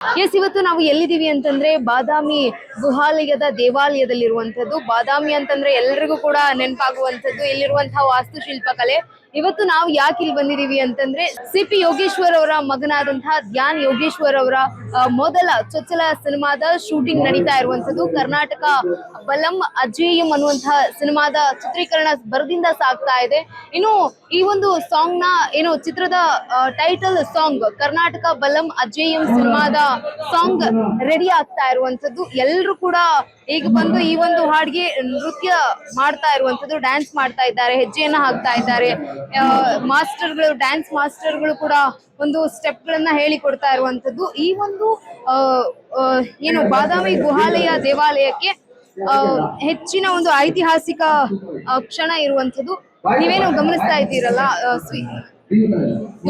S, ಇವತ್ತು ನಾವು ಎಲ್ಲಿದ್ದೀವಿ ಅಂತಂದ್ರೆ ಬಾದಾಮಿ ಗುಹಾಲಯದ ದೇವಾಲಯದಲ್ಲಿರುವಂತದ್ದು. ಬಾದಾಮಿ ಅಂತಂದ್ರೆ ಎಲ್ರಿಗೂ ಕೂಡ ನೆನಪಾಗುವಂತದ್ದು ಇಲ್ಲಿರುವಂತಹ ವಾಸ್ತುಶಿಲ್ಪ ಕಲೆ. ಇವತ್ತು ನಾವು ಯಾಕೆ ಇಲ್ಲಿ ಬಂದಿದೀವಿ ಅಂತಂದ್ರೆ ಸಿ.ಪಿ. ಯೋಗೇಶ್ವರ್ ಅವರ ಮಗನಾದಂತಹ ಧ್ಯಾನ್ ಯೋಗೇಶ್ವರ್ ಅವರ ಮೊದಲ ಚೊಚ್ಚಲ ಸಿನಿಮಾದ ಶೂಟಿಂಗ್ ನಡೀತಾ ಇರುವಂತದ್ದು. ಕರ್ನಾಟಕ ಬಲಂ ಅಜೇಯಂ ಅನ್ನುವಂತಹ ಸಿನಿಮಾದ ಚಿತ್ರೀಕರಣ ಭರದಿಂದ ಸಾಗ್ತಾ ಇದೆ. ಇನ್ನು ಈ ಒಂದು ಸಾಂಗ್ ನ ಏನು ಚಿತ್ರದ ಟೈಟಲ್ ಸಾಂಗ್ ಕರ್ನಾಟಕ ಬಲಂ ಅಜೇಯಂ ಸಿನಿಮಾದ ಸಾಂಗ್ ರೆಡಿ ಆಗ್ತಾ ಇರುವಂತದ್ದು. ಎಲ್ಲರೂ ಕೂಡ ಈಗ ಬಂದು ಈ ಒಂದು ಹಾಡಿಗೆ ನೃತ್ಯ ಮಾಡ್ತಾ ಇರುವಂತದ್ದು, ಡ್ಯಾನ್ಸ್ ಮಾಡ್ತಾ ಇದ್ದಾರೆ, ಹೆಜ್ಜೆಯನ್ನ ಹಾಕ್ತಾ ಇದ್ದಾರೆ. ಮಾಸ್ಟರ್ಗಳು, ಡ್ಯಾನ್ಸ್ ಮಾಸ್ಟರ್ಗಳು ಕೂಡ ಒಂದು ಸ್ಟೆಪ್ ಗಳನ್ನ ಹೇಳಿ ಕೊಡ್ತಾ ಇರುವಂತದ್ದು. ಈ ಒಂದು ಏನು ಬಾದಾಮಿ ಗುಹಾಲಯ ದೇವಾಲಯಕ್ಕೆ ಹೆಚ್ಚಿನ ಒಂದು ಐತಿಹಾಸಿಕ ಕ್ಷಣ ಇರುವಂತದ್ದು. ನೀವೇನು ಗಮನಿಸ್ತಾ ಇದ್ದೀರಲ್ಲ,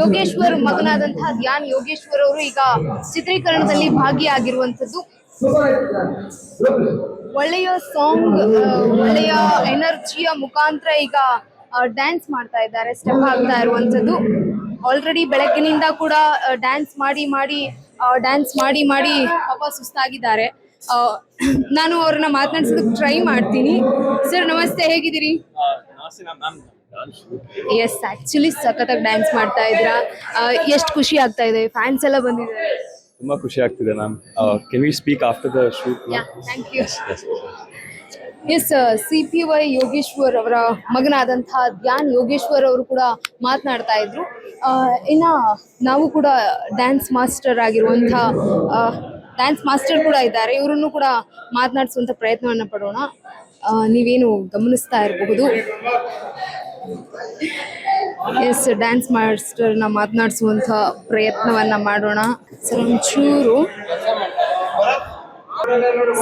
ಯೋಗೇಶ್ವರ್ ಮಗನಾದಂತಹ ಧ್ಯಾನ್ ಯೋಗೇಶ್ವರ್ ಅವರು ಈಗ ಚಿತ್ರೀಕರಣದಲ್ಲಿ ಭಾಗಿಯಾಗಿರುವಂತದ್ದು. ಒಳ್ಳೆಯ ಸಾಂಗ್, ಒಳ್ಳೆಯ ಎನರ್ಜಿಯ ಮುಖಾಂತರ ಈಗ ಡ್ಯಾನ್ಸ್ ಮಾಡ್ತಾ ಇದ್ದಾರೆ, ಸ್ಟೆಪ್ ಹಾಕ್ತಾ ಇರುವಂತದ್ದು. ಆಲ್ರೆಡಿ ಬೆಳಗ್ಗಿನಿಂದ ಕೂಡ ಡ್ಯಾನ್ಸ್ ಮಾಡಿ ಪಾಪ ಸುಸ್ತಾಗಿದ್ದಾರೆ. ನಾನು ಅವ್ರನ್ನ ಮಾತನಾಡ್ಸೋದಕ್ಕೆ ಟ್ರೈ ಮಾಡ್ತೀನಿ. ಸರ್ ನಮಸ್ತೆ, ಹೇಗಿದ್ದೀರಿ? ಎಸ್, ಆಕ್ಚುಲಿ ಸಖತ್ತಾಗಿ ಡ್ಯಾನ್ಸ್ ಮಾಡ್ತಾ ಇದ್ದೀರಾ. ಎಷ್ಟು ಖುಷಿ ಆಗ್ತಾ ಇದೆ, ಫ್ಯಾನ್ಸ್ ಎಲ್ಲ ಬಂದಿದ್ದಾರೆ. ತುಂಬಾ ಖುಷಿ ಆಗ್ತಿದೆ ma'am. Can we speak after the shoot? Thank you. Yes, CPY. Yogeshwar ಅವರ ಮಗನಾದಂತಹ ಧ್ಯಾನ್ ಯೋಗೇಶ್ವರ್ ಅವರು ಕೂಡ ಮಾತನಾಡ್ತಾ ಇದ್ರು. ಇನ್ನ ನಾವು ಕೂಡ ಡ್ಯಾನ್ಸ್ ಮಾಸ್ಟರ್ ಕೂಡ ಇದ್ದಾರೆ, ಇವರನ್ನು ಕೂಡ ಮಾತನಾಡಿಸುವಂತ ಪ್ರಯತ್ನವನ್ನ ಪಡೋಣ. ನೀವೇನು ಗಮನಿಸ್ತಾ ಇರಬಹುದು. ಎಸ್, ಡ್ಯಾನ್ಸ್ ಮಾಸ್ಟರ್ನ ಮಾತನಾಡಿಸುವಂತ ಪ್ರಯತ್ನವನ್ನ ಮಾಡೋಣ. ಸರ್ ಒಂಚೂರು.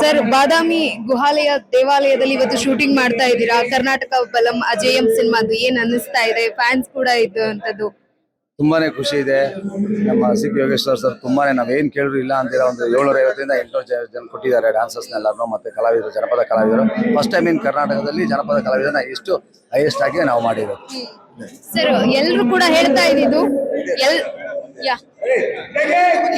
ಸರ್, ಬಾದಾಮಿ ಗುಹಾಲಯ ದೇವಾಲಯದಲ್ಲಿ ಇವತ್ತು ಶೂಟಿಂಗ್ ಮಾಡ್ತಾ ಇದ್ದೀರಾ, ಕರ್ನಾಟಕ ಬಲಂ ಅಜೇಯಂ ಸಿನಿಮಾದು. ಏನ್ ಅನ್ನಿಸ್ತಾ ಇದೆ? ಫ್ಯಾನ್ಸ್ ಕೂಡ ಇದ್ದಂಥದ್ದು. ತುಂಬಾನೇ ಖುಷಿ ಇದೆ. ನಮ್ಮ ಸಿ.ಪಿ. ಯೋಗೇಶ್ವರ್ ಸರ್ ತುಂಬಾನೇ ನಾವೇನ್ ಕೇಳಿದ್ರು ಇಲ್ಲ ಅಂತೀರ ಒಂದು 750ರಿಂದ 800 ಜನ ಕೊಟ್ಟಿದ್ದಾರೆ ಡ್ಯಾನ್ಸರ್ಸ್ನೆಲ್ಲರೂ, ಮತ್ತೆ ಕಲಾವಿದರು, ಜನಪದ ಕಲಾವಿದರು. ಫಸ್ಟ್ ಟೈಮ್ ಇನ್ ಕರ್ನಾಟಕದಲ್ಲಿ ಜನಪದ ಕಲಾವಿದರನ್ನ ಇಷ್ಟು ಹೈಯೆಸ್ಟ್ ಆಗಿ ನಾವು ಮಾಡಿರೋದು. ಸರ್, ಎಲ್ರು ಕೂಡ ಹೇಳ್ತಾ ಇದ್ದಿದ್ದು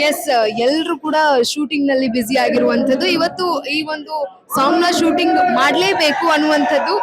ಎಸ್, ಎಲ್ರು ಕೂಡ ಶೂಟಿಂಗ್ ನಲ್ಲಿ ಬ್ಯುಸಿ ಆಗಿರುವಂತದ್ದು. ಇವತ್ತು ಈ ಒಂದು ಸಾಂಗ್ ನ ಶೂಟಿಂಗ್ ಮಾಡ್ಲೇಬೇಕು ಅನ್ನುವಂಥದ್ದು